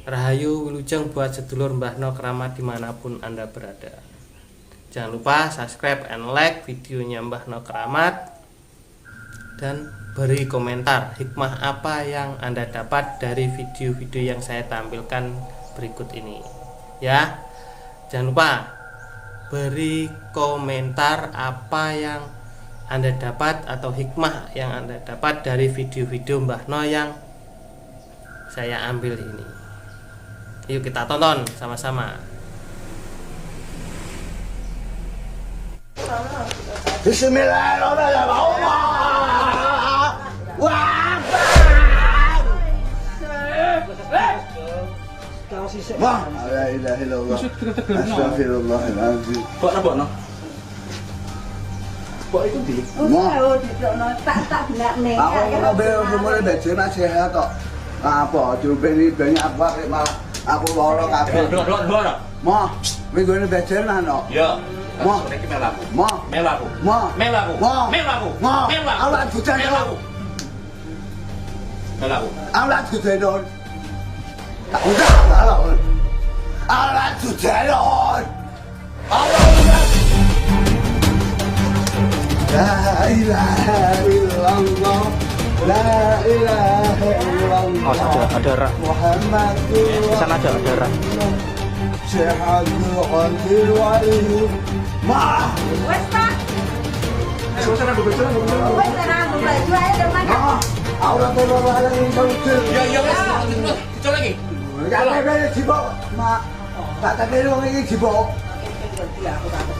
Rahayu wilujeng buat sedulur Mbah No Keramat dimanapun Anda berada. Jangan lupa subscribe and like videonya Mbah No Keramat, dan beri komentar hikmah apa yang Anda dapat dari video-video yang saya tampilkan berikut ini. Ya, jangan lupa beri komentar apa yang Anda dapat atau hikmah yang Anda dapat dari video-video Mbah No yang saya ambil ini. Yuk kita tonton sama-sama. Bismillahirrahmanirrahim. Wah, la ilaha illallah. Astagfirullahaladzim. Kok apa no? Kok itu di? Tak benak nih. Aku ngobrol semua bejer masih sehat kok. Apa diumpeni banyak apa malah aku loro kabeh. Dua. Mo, minggu ini bejer nano. Ya. Mo, Iki melaku. mo, Melaku. mo, Melaku. mo, Melaku. mo. Melaku. Awak bujang Melaku. Melaku. awak bujang. Udah, awak. Awak bujang. Awak. La ilaha illallah. La ilaha illallah. Ada rak. Muhammadur Sana ada rak. Syahadul qadir wali. Ma. Wes Pak. Suasana betul. Wes tenang, baju aja udah makan. Ma. Allah Ta'ala yang betul. Ya wes. Coba lagi. Kata-kata jibok. Ma. Kata-kata wong iki jibok.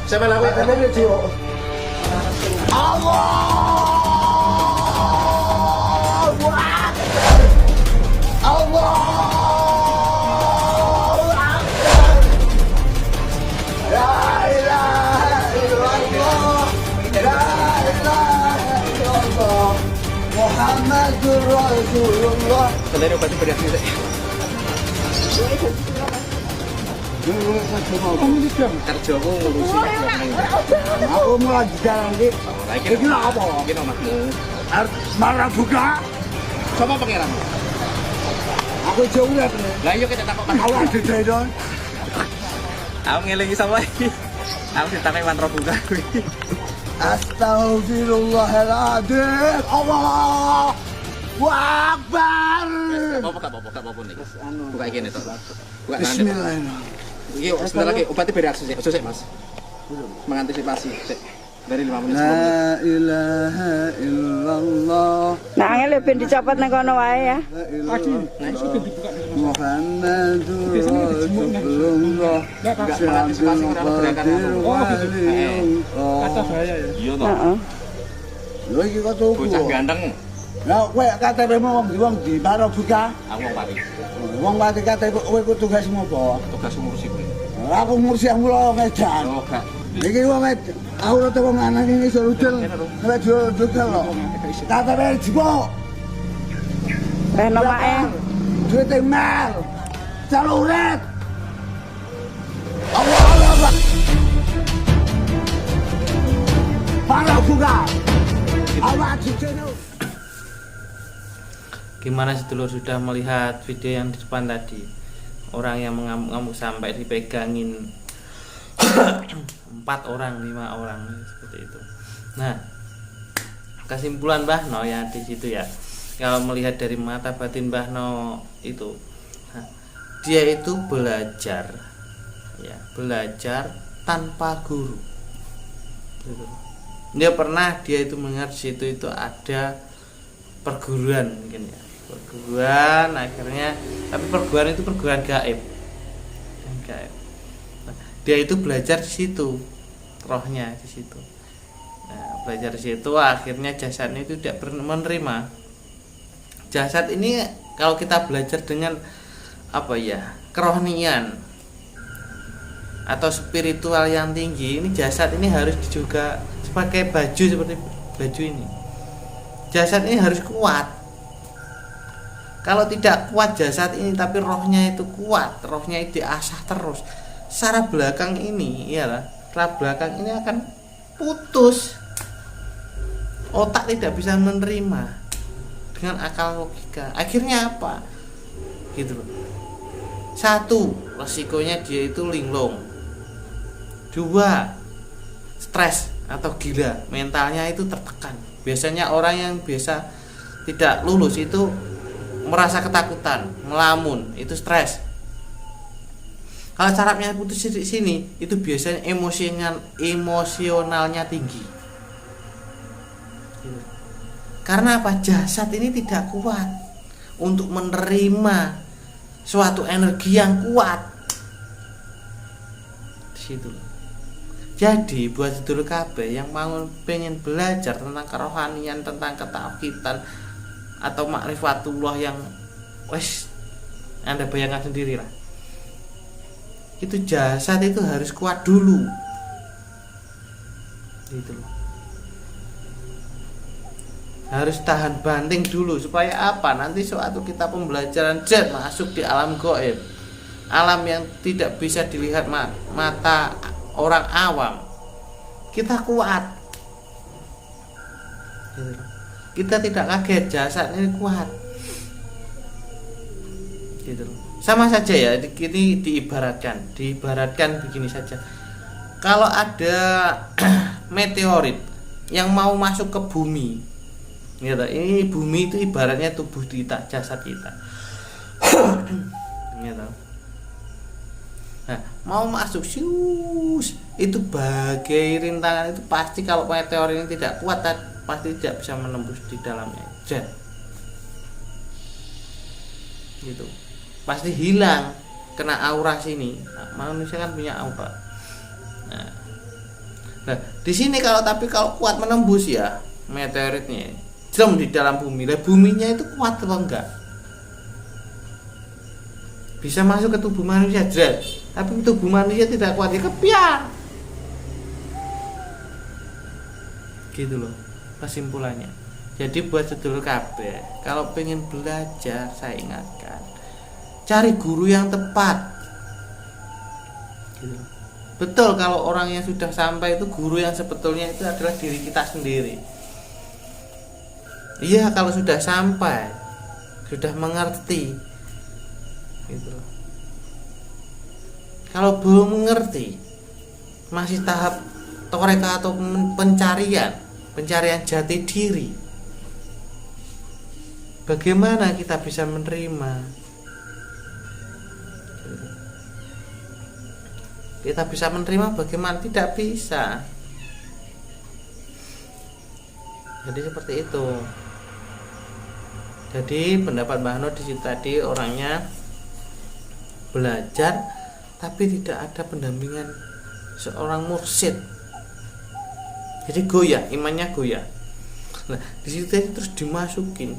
Saya melaku. Kata-kata jibok. Allah. Allah. La ilaha illallah. La ilaha illallah. Muhammadur Rasulullah. Kalian obat bereaksi sih. Kerja aku ngurusi. Aku mulai jalan lagi. Ini apa? Ini omatmu. Marah buka. Coba pangeran. Aku jauh ya. Lah yuk kita takut Aku ada jalan. Aku ngelingi sama iki. Aku ditakoi mantra buka kuwi. Astagfirullahaladzim. Allah. Akbar. Gak apa-apa nih. Buka iki nih to. Buka tangan. Bismillahirrahmanirrahim. Iki sebentar lagi obatnya bereaksi sih. Ojo sih, Mas. Mengantisipasi sih. Dari 5 menit. La ilaha illallah. Nah, angel ben dicopot nang kono wae ya. Muhammadur Rasulullah. Syahadul qadir waliyullah. Kata bahaya ya. Iya toh. Heeh. Lho iki kok tuku. Bocah ganteng. Lah kowe KTP-mu wong di para buka. Aku wong pati. Wong mati KTP kowe ku tugas ngopo? Tugas ngurusi kuwi. Aku ngurus yang mulo ngedan. Oh, gak. Iki wong aku ora tau wong anak iki iso rudel. Ora jual lho. KTP jebok. Teh nomake. Duit mel. Caluret. Allah. Para buka. Awak jujeno. Gimana sedulur sudah melihat video yang di depan tadi? Orang yang mengamuk-ngamuk sampai dipegangin 4 orang, 5 orang seperti itu. Nah, kesimpulan Mbah No ya di situ ya. Kalau melihat dari mata batin Mbah No itu, nah, dia itu belajar, ya belajar tanpa guru. Gitu. Dia itu mendengar di situ itu ada perguruan mungkin ya. Perguruan akhirnya, tapi perguruan itu perguruan gaib. Nah, dia itu belajar di situ, rohnya di situ. Nah, belajar di situ akhirnya jasadnya itu tidak menerima. Jasad ini kalau kita belajar dengan apa ya, kerohanian atau spiritual yang tinggi, ini jasad ini harus juga pakai baju seperti baju ini. Jasad ini harus kuat. Kalau tidak kuat jasad ini tapi rohnya itu kuat, rohnya itu diasah terus, secara belakang ini iyalah, secara belakang ini akan putus. Otak tidak bisa menerima dengan akal logika. Akhirnya apa? Gitu loh. Satu, resikonya dia itu linglung. Dua, stres atau gila, mentalnya itu tertekan. Biasanya orang yang biasa tidak lulus itu merasa ketakutan, melamun, itu stres. Kalau sarafnya putus di sini, itu biasanya emosionalnya tinggi. Karena apa? Jasad ini tidak kuat untuk menerima suatu energi yang kuat. Di situ. Jadi buat sedulur kabeh yang mau pengen belajar tentang kerohanian, tentang ketauhidan atau makrifatullah yang Anda bayangkan sendirilah. Itu jasad itu harus kuat dulu. Gitu loh. Harus tahan banting dulu supaya apa? Nanti suatu kita pembelajaran masuk di alam gaib. Alam yang tidak bisa dilihat mata orang awam. Kita kuat. Gitu loh. Kita tidak kaget, jasad ini kuat. Gitu loh. Sama saja ya, ini diibaratkan begini saja. Kalau ada meteorit yang mau masuk ke bumi, gitu, ini bumi itu ibaratnya tubuh kita, jasad kita. Gitu. Nah, mau masuk itu bagai rintangan, itu pasti kalau meteor ini tidak kuat pasti tidak bisa menembus di dalamnya. Gitu. Pasti hilang, kena aura sini. Nah, manusia kan punya aura. Nah, di sini kalau kuat menembus ya meteoritnya, jam di dalam bumi. Lah buminya itu kuat atau enggak? Bisa masuk ke tubuh manusia, tapi tubuh manusia tidak kuat, ya kepiar. Gitu loh kesimpulannya. Jadi buat sedulur kabeh, kalau pengen belajar, saya ingatkan, cari guru yang tepat. Gitu. Betul, kalau orang yang sudah sampai itu guru yang sebetulnya itu adalah diri kita sendiri. Iya, kalau sudah sampai, sudah mengerti. Gitu. Kalau belum mengerti, masih tahap toreka atau pencarian jati diri. Bagaimana kita bisa menerima? Kita bisa menerima bagaimana? Tidak bisa. Jadi seperti itu. Jadi pendapat Mbah Hano di situ tadi, orangnya belajar tapi tidak ada pendampingan seorang mursyid. Jadi goyah, imannya goyah. Nah, di situ terus dimasukin,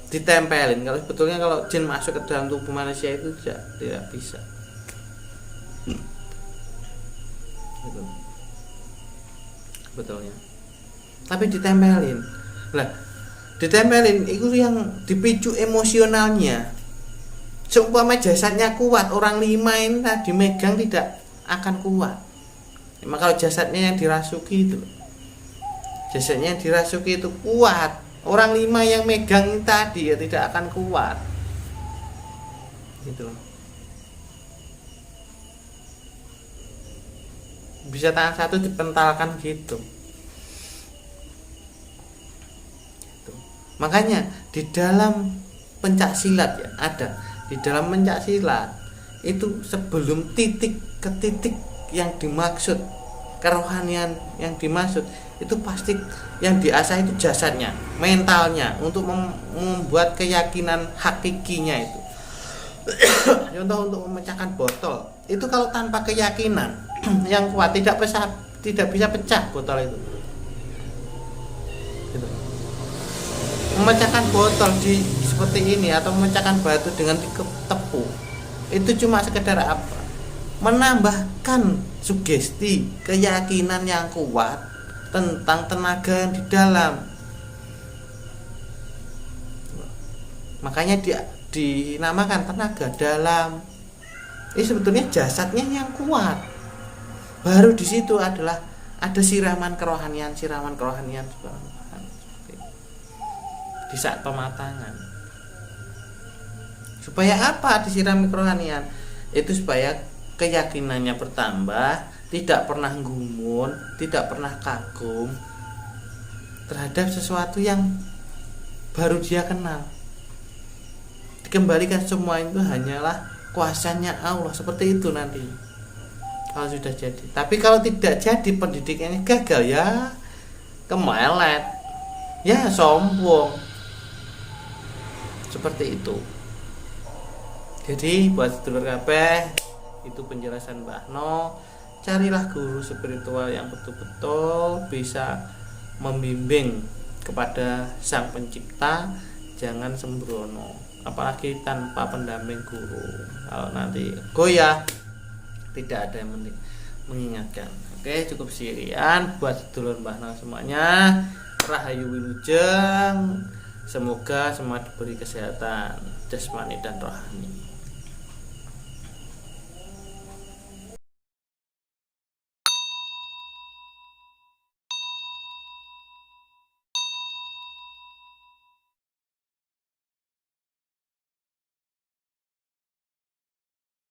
ditempelin. Kalau sebetulnya kalau jin masuk ke dalam tubuh manusia itu tidak bisa. Gitu. Betulnya. Tapi ditempelin. Lah, ditempelin itu yang dipicu emosionalnya. Seumpama jasadnya kuat, orang 5 ini tadi megang tidak akan kuat. Cuma kalau jasadnya yang dirasuki itu, jasadnya yang dirasuki itu kuat, orang 5 yang megang ini tadi ya tidak akan kuat. Gitu. Bisa tangan satu dipentalkan gitu. Gitu. Makanya di dalam pencak silat ya ada. Di dalam pencak silat itu sebelum titik ke titik yang dimaksud, kerohanian yang dimaksud, itu pasti yang diasah itu jasadnya, mentalnya, untuk membuat keyakinan hakikinya itu. Contoh untuk memecahkan botol itu, kalau tanpa keyakinan yang kuat tidak bisa pecah botol itu. Gitu. Memecahkan botol seperti ini atau memecahkan batu dengan tepu itu cuma sekedar apa? Menambahkan sugesti, keyakinan yang kuat tentang tenaga yang di dalam. Makanya dinamakan tenaga dalam. Ini sebetulnya jasadnya yang kuat. Baru di situ adalah ada siraman kerohanian di saat pematangan. Supaya apa disirami kerohanian? itu supaya keyakinannya bertambah, tidak pernah gumun, tidak pernah kagum terhadap sesuatu yang baru dia kenal. Dikembalikan semua itu hanyalah kuasanya Allah, seperti itu nanti kalau sudah jadi. Tapi kalau tidak jadi, pendidikannya gagal, ya kemelet, ya sombong, seperti itu. Jadi buat sedulur kabeh, itu penjelasan Mbah No. Carilah guru spiritual yang betul-betul bisa membimbing kepada Sang Pencipta, jangan sembrono, apalagi tanpa pendamping guru. Kalau nanti goyah, tidak ada yang mengingatkan. Oke, cukup sekian buat sedulur Mbah No semuanya. Rahayu Wilujeng, semoga semua diberi kesehatan jasmani dan rohani.